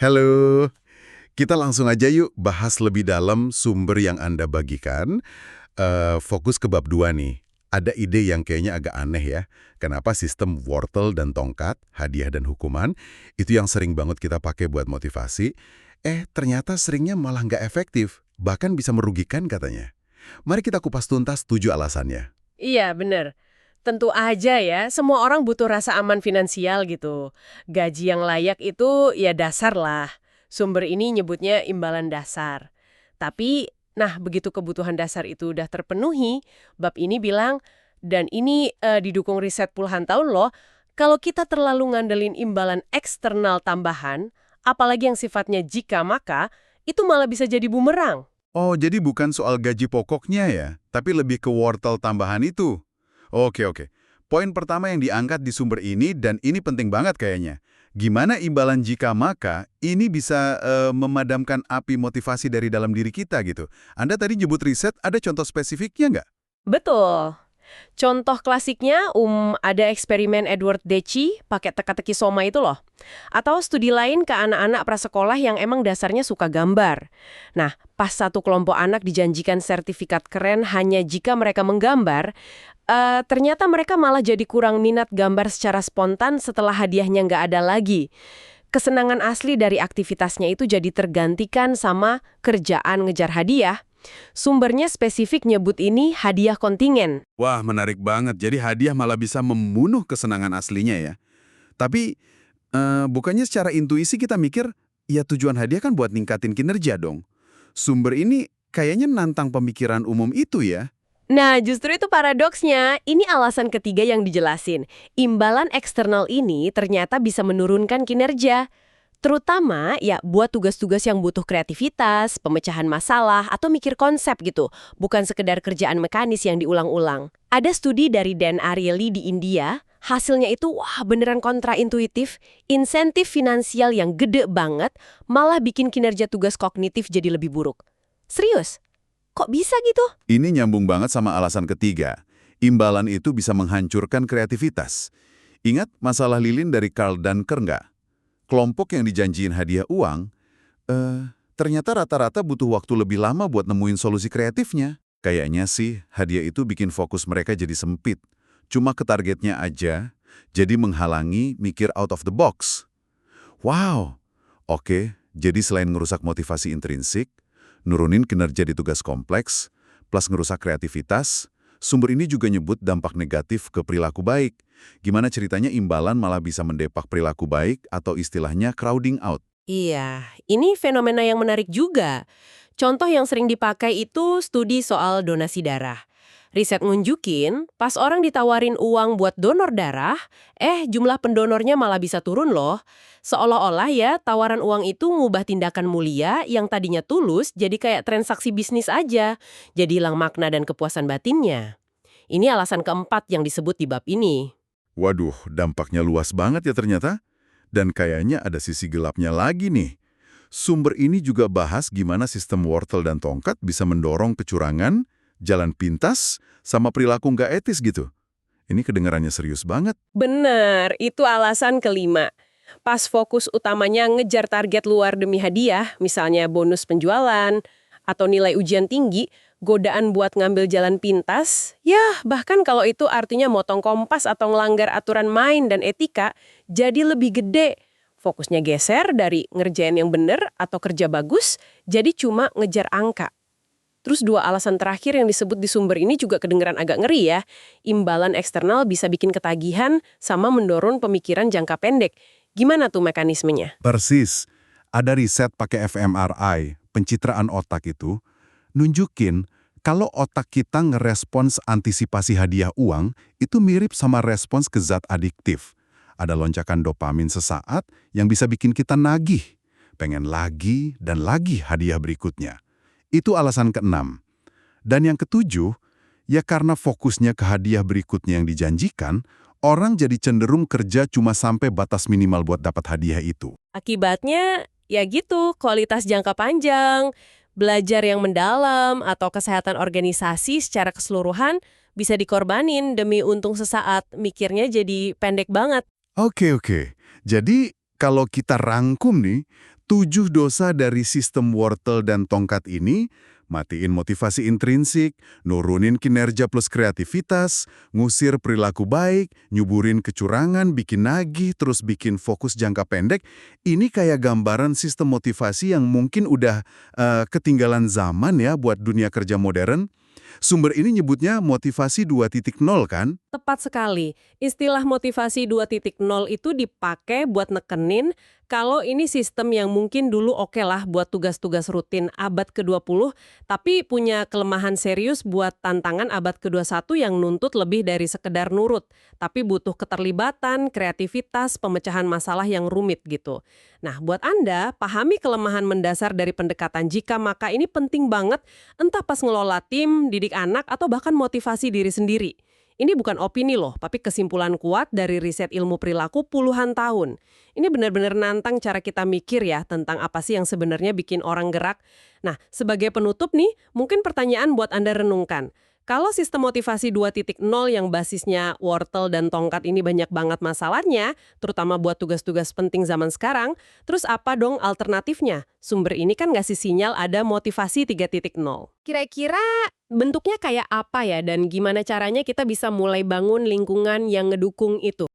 Halo, kita langsung aja yuk bahas lebih dalam sumber yang Anda bagikan. Fokus ke bab 2 nih. Ada ide yang kayaknya agak aneh ya. Kenapa sistem wortel dan tongkat, hadiah dan hukuman, itu yang sering banget kita pakai buat motivasi, ternyata seringnya malah nggak efektif, bahkan bisa merugikan katanya. Mari kita kupas tuntas 7 alasannya. Iya, bener. Tentu aja ya, semua orang butuh rasa aman finansial gitu. Gaji yang layak itu ya dasar lah. Sumber ini nyebutnya imbalan dasar. Tapi, nah begitu kebutuhan dasar itu udah terpenuhi, bab ini bilang, dan ini didukung riset puluhan tahun loh, kalau kita terlalu ngandelin imbalan eksternal tambahan, apalagi yang sifatnya jika maka, itu malah bisa jadi bumerang. Oh, jadi bukan soal gaji pokoknya ya, tapi lebih ke wortel tambahan itu. Oke. Poin pertama yang diangkat di sumber ini, dan ini penting banget kayaknya. Gimana imbalan jika maka, ini bisa memadamkan api motivasi dari dalam diri kita gitu. Anda tadi nyebut riset, ada contoh spesifiknya nggak? Betul. Contoh klasiknya, ada eksperimen Edward Deci pakai teka-teki soma itu loh. Atau studi lain ke anak-anak prasekolah yang emang dasarnya suka gambar. Nah, pas satu kelompok anak dijanjikan sertifikat keren hanya jika mereka menggambar, ternyata mereka malah jadi kurang minat gambar secara spontan setelah hadiahnya nggak ada lagi. Kesenangan asli dari aktivitasnya itu jadi tergantikan sama kerjaan ngejar hadiah. Sumbernya spesifik nyebut ini hadiah kontingen. Wah, menarik banget. Jadi hadiah malah bisa membunuh kesenangan aslinya ya. Tapi, bukannya secara intuisi kita mikir, ya tujuan hadiah kan buat ningkatin kinerja dong. Sumber ini kayaknya nantang pemikiran umum itu ya. Nah, justru itu paradoksnya. Ini alasan ketiga yang dijelasin. Imbalan eksternal ini ternyata bisa menurunkan kinerja. Terutama ya buat tugas-tugas yang butuh kreativitas, pemecahan masalah, atau mikir konsep gitu. Bukan sekedar kerjaan mekanis yang diulang-ulang. Ada studi dari Dan Ariely di India, hasilnya itu wah beneran kontraintuitif. Insentif finansial yang gede banget malah bikin kinerja tugas kognitif jadi lebih buruk. Serius? Kok bisa gitu? Ini nyambung banget sama alasan ketiga. Imbalan itu bisa menghancurkan kreativitas. Ingat masalah lilin dari Karl Dunker nggak? Kelompok yang dijanjiin hadiah uang, ternyata rata-rata butuh waktu lebih lama buat nemuin solusi kreatifnya. Kayaknya sih hadiah itu bikin fokus mereka jadi sempit. Cuma ke targetnya aja, jadi menghalangi mikir out of the box. Wow, oke, jadi selain ngerusak motivasi intrinsik, nurunin kinerja di tugas kompleks, plus ngerusak kreativitas, sumber ini juga nyebut dampak negatif ke perilaku baik. Gimana ceritanya imbalan malah bisa mendepak perilaku baik atau istilahnya crowding out. Iya, ini fenomena yang menarik juga. Contoh yang sering dipakai itu studi soal donasi darah. Riset ngunjukin, pas orang ditawarin uang buat donor darah, jumlah pendonornya malah bisa turun loh. Seolah-olah ya, tawaran uang itu ngubah tindakan mulia yang tadinya tulus jadi kayak transaksi bisnis aja. Jadi hilang makna dan kepuasan batinnya. Ini alasan keempat yang disebut di bab ini. Waduh, dampaknya luas banget ya ternyata. Dan kayaknya ada sisi gelapnya lagi nih. Sumber ini juga bahas gimana sistem wortel dan tongkat bisa mendorong kecurangan, jalan pintas, sama perilaku nggak etis gitu. Ini kedengarannya serius banget. Bener, itu alasan kelima. Pas fokus utamanya ngejar target luar demi hadiah, misalnya bonus penjualan, atau nilai ujian tinggi, godaan buat ngambil jalan pintas, ya bahkan kalau itu artinya motong kompas atau ngelanggar aturan main dan etika, jadi lebih gede. Fokusnya geser dari ngerjain yang bener atau kerja bagus, jadi cuma ngejar angka. Terus dua alasan terakhir yang disebut di sumber ini juga kedengeran agak ngeri ya. Imbalan eksternal bisa bikin ketagihan sama mendorong pemikiran jangka pendek. Gimana tuh mekanismenya? Persis. Ada riset pakai fMRI, pencitraan otak itu, nunjukin kalau otak kita ngerespons antisipasi hadiah uang, itu mirip sama respons ke zat adiktif. Ada lonjakan dopamin sesaat yang bisa bikin kita nagih, pengen lagi dan lagi hadiah berikutnya. Itu alasan keenam. Dan yang ketujuh, ya karena fokusnya ke hadiah berikutnya yang dijanjikan, orang jadi cenderung kerja cuma sampai batas minimal buat dapat hadiah itu. Akibatnya, ya gitu, kualitas jangka panjang, belajar yang mendalam, atau kesehatan organisasi secara keseluruhan bisa dikorbanin demi untung sesaat, mikirnya jadi pendek banget. Oke. Jadi, kalau kita rangkum nih, 7 dosa dari sistem wortel dan tongkat ini, matiin motivasi intrinsik, nurunin kinerja plus kreativitas, ngusir perilaku baik, nyuburin kecurangan, bikin nagih, terus bikin fokus jangka pendek, ini kayak gambaran sistem motivasi yang mungkin udah ketinggalan zaman ya buat dunia kerja modern. Sumber ini nyebutnya motivasi 2.0 kan? Tepat sekali. Istilah motivasi 2.0 itu dipakai buat nekenin kalau ini sistem yang mungkin dulu oke lah buat tugas-tugas rutin abad ke-20, tapi punya kelemahan serius buat tantangan abad ke-21 yang nuntut lebih dari sekedar nurut, tapi butuh keterlibatan, kreativitas, pemecahan masalah yang rumit gitu. Nah, buat Anda, pahami kelemahan mendasar dari pendekatan jika maka ini penting banget, entah pas ngelola tim, didik anak, atau bahkan motivasi diri sendiri. Ini bukan opini loh, tapi kesimpulan kuat dari riset ilmu perilaku puluhan tahun. Ini benar-benar nantang cara kita mikir ya tentang apa sih yang sebenarnya bikin orang gerak. Nah, sebagai penutup nih, mungkin pertanyaan buat Anda renungkan. Kalau sistem motivasi 2.0 yang basisnya wortel dan tongkat ini banyak banget masalahnya, terutama buat tugas-tugas penting zaman sekarang, terus apa dong alternatifnya? Sumber ini kan ngasih sinyal ada motivasi 3.0. Kira-kira bentuknya kayak apa ya dan gimana caranya kita bisa mulai bangun lingkungan yang ngedukung itu?